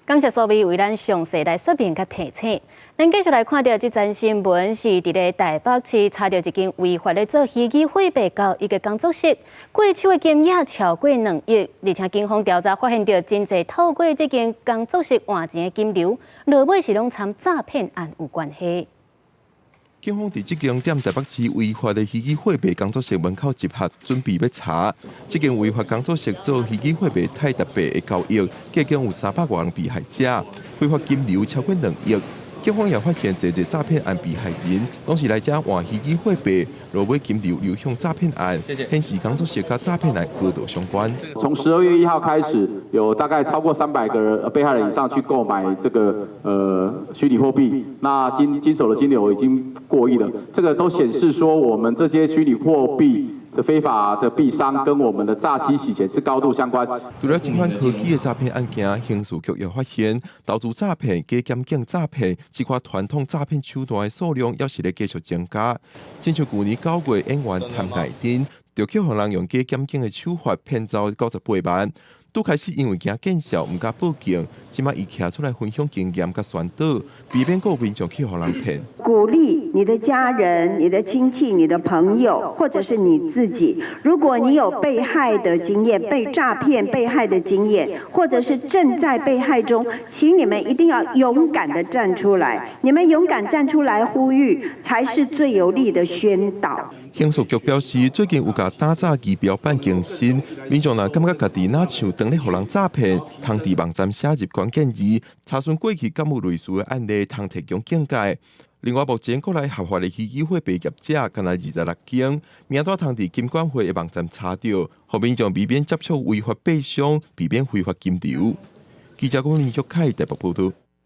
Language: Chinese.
感谢所为咱详细来说明甲提醒。咱继续来看到这则新闻，是伫咧台北市查到一间违法的做虚拟货币交易的工作室，过手的金额超过2亿，而且警方调查发现到真侪透过这间工作室换钱的金流，落尾是拢参诈骗案有关系。 警方伫这间踮台北市违法的虚拟货币工作室门口集合，准备要查。这间违法工作室做虚拟货币太特别的交易，计共有300多人被害者，非法金流超过2亿。警方也发现侪诈骗案被害人，拢是来这换虚拟货币，落尾金流流向诈骗案，显示工作室甲诈骗案高度相关。从12月1号开始，有大概超过300个人被害人以上去购买这个虚拟货币，那经手的金流已经过亿了。这个都显示说，我们这些虚拟货币的非法的币商跟我们的诈欺洗钱是高度相关。除了这款科技的诈骗案件，刑事局也发现投资诈骗、假监警诈骗这款传统诈骗手段的数量也是咧继续增加。亲像去年9月，演员谭乃珍就去互人用假监警的手法骗走98万。 拄开始因为惊见效，唔敢报警，即马伊徛出来分享经验甲宣导，避免有民众去互人骗。鼓励你的家人、你的亲戚、你的朋友，或者是你自己，如果你有被害的经验、被诈骗被害的经验，或者是正在被害中，请你们一定要勇敢的站出来。你们勇敢站出来呼吁，才是最有力的宣导。刑事局表示，最近有甲打诈仪表板更新，民众若感觉家己若像当咧互人诈骗，通伫网站写入关键字，查询过去敢有类似的案例，通提供警戒。另外，目前国内合法的虚拟货币业者干那26间，名单通伫金管会的网站查到，互民众避免接触违法币商，避免非法金流。记者龚林旭凯台北报道。